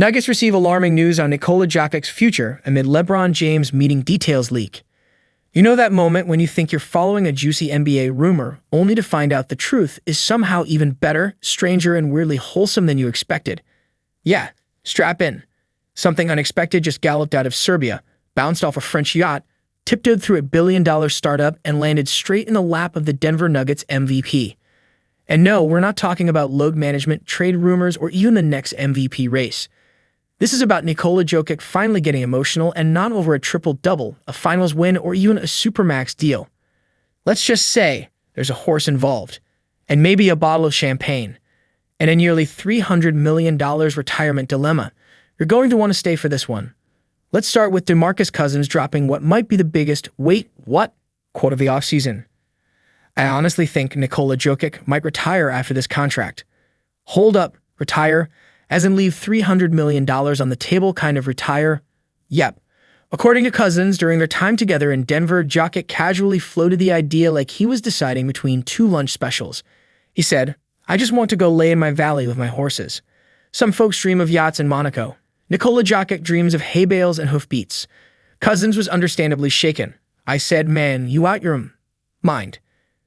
Nuggets receive alarming news on Nikola Jokic's future amid LeBron James meeting details leak. You know that moment when you think you're following a juicy NBA rumor, only to find out the truth is somehow even better, stranger, and weirdly wholesome than you expected? Yeah, strap in. Something unexpected just galloped out of Serbia, bounced off a French yacht, tiptoed through a billion-dollar startup, and landed straight in the lap of the Denver Nuggets MVP. And no, we're not talking about load management, trade rumors, or even the next MVP race. This is about Nikola Jokic finally getting emotional, and not over a triple-double, a finals win, or even a Supermax deal. Let's just say there's a horse involved, and maybe a bottle of champagne, and a nearly $300 million retirement dilemma. You're going to want to stay for this one. Let's start with DeMarcus Cousins dropping what might be the biggest "wait, what?" quote of the offseason. I honestly think Nikola Jokic might retire after this contract. Hold up, retire? As in leave $300 million on the table kind of retire? Yep. According to Cousins, during their time together in Denver, Jokic casually floated the idea like he was deciding between two lunch specials. He said, "I just want to go lay in my valley with my horses. Some folks dream of yachts in Monaco. Nikola Jokic dreams of hay bales and hoofbeats." Cousins was understandably shaken. "I said, man, you out your mind.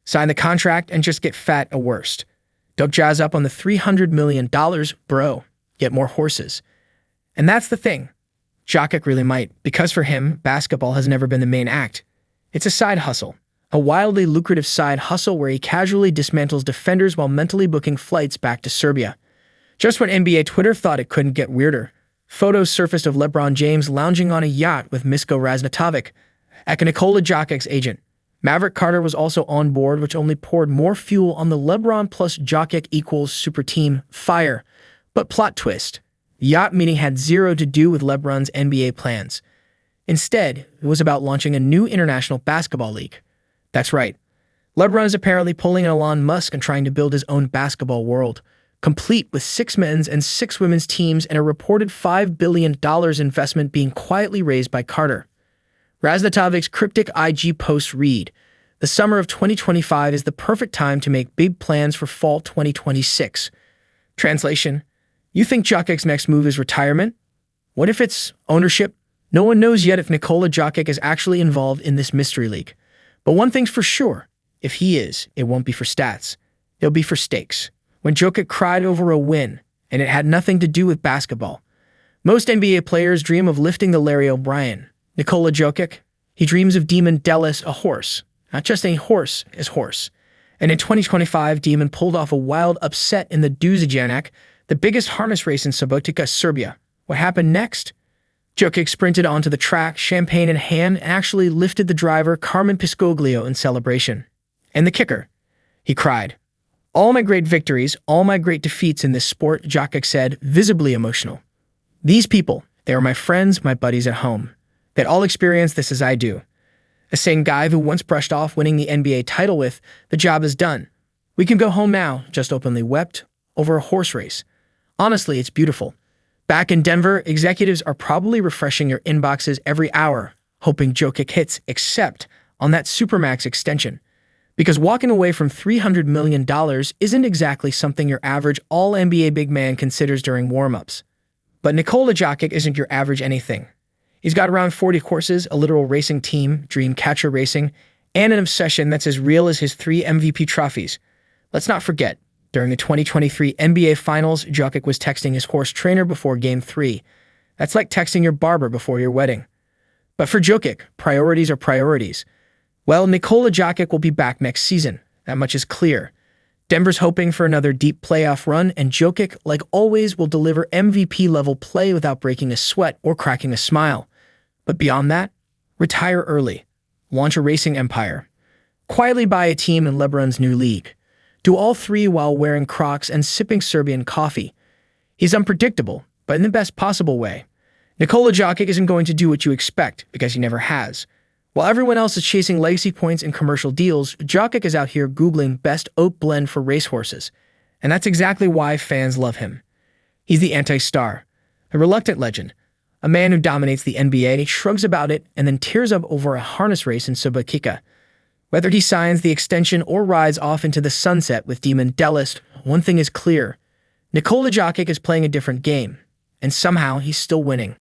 Sign the contract and just get fat at worst. Don't jazz up on the $300 million, bro. Get more horses." And that's the thing. Jokic really might, because for him, basketball has never been the main act. It's a side hustle, a wildly lucrative side hustle where he casually dismantles defenders while mentally booking flights back to Serbia. Just when NBA Twitter thought it couldn't get weirder, photos surfaced of LeBron James lounging on a yacht with Misko Raznatovic, Nikola Jokic's agent. Maverick Carter was also on board, which only poured more fuel on the LeBron plus Jokic equals super team fire. But plot twist, the yacht meeting had zero to do with LeBron's NBA plans. Instead, it was about launching a new international basketball league. That's right. LeBron is apparently pulling an Elon Musk and trying to build his own basketball world, complete with 6 men's and 6 women's teams and a reported $5 billion investment being quietly raised by Carter. Raznatovic's cryptic IG posts read, "The summer of 2025 is the perfect time to make big plans for fall 2026. Translation: you think Jokic's next move is retirement? What if it's ownership? No one knows yet if Nikola Jokic is actually involved in this mystery league. But one thing's for sure, if he is, it won't be for stats. It'll be for stakes. When Jokic cried over a win, and it had nothing to do with basketball. Most NBA players dream of lifting the Larry O'Brien. Nikola Jokic, he dreams of Demon Delis, a horse. Not just any horse, his horse. And in 2025, Demon pulled off a wild upset in the Duzijanak, the biggest harness race in Subotica, Serbia. What happened next? Jokic sprinted onto the track, champagne in hand, and actually lifted the driver, Carmen Piscoglio, in celebration. And the kicker. He cried. "All my great victories, all my great defeats in this sport," Jokic said, visibly emotional. "These people, they are my friends, my buddies at home. They'd all experience this as I do. A sane guy who once brushed off winning the NBA title with, the job is done. We can go home now," just openly wept over a horse race. Honestly, it's beautiful. Back in Denver, executives are probably refreshing your inboxes every hour, hoping Jokic hits, except on that Supermax extension. Because walking away from $300 million isn't exactly something your average all-NBA big man considers during warm-ups. But Nikola Jokic isn't your average anything. He's got around 40 horses, a literal racing team, Dream Catcher Racing, and an obsession that's as real as his 3 MVP trophies. Let's not forget, during the 2023 NBA Finals, Jokic was texting his horse trainer before Game 3. That's like texting your barber before your wedding. But for Jokic, priorities are priorities. Well, Nikola Jokic will be back next season. That much is clear. Denver's hoping for another deep playoff run, and Jokic, like always, will deliver MVP-level play without breaking a sweat or cracking a smile. But beyond that, retire early. Launch a racing empire. Quietly buy a team in LeBron's new league. Do all 3 while wearing Crocs and sipping Serbian coffee. He's unpredictable, but in the best possible way. Nikola Jokic isn't going to do what you expect, because he never has. While everyone else is chasing legacy points and commercial deals, Jokic is out here Googling best oat blend for racehorses. And that's exactly why fans love him. He's the anti-star, a reluctant legend, a man who dominates the NBA, shrugs about it, and then tears up over a harness race in Subotica. Whether he signs the extension or rides off into the sunset with Demon Delis, one thing is clear. Nikola Jokic is playing a different game. and somehow he's still winning.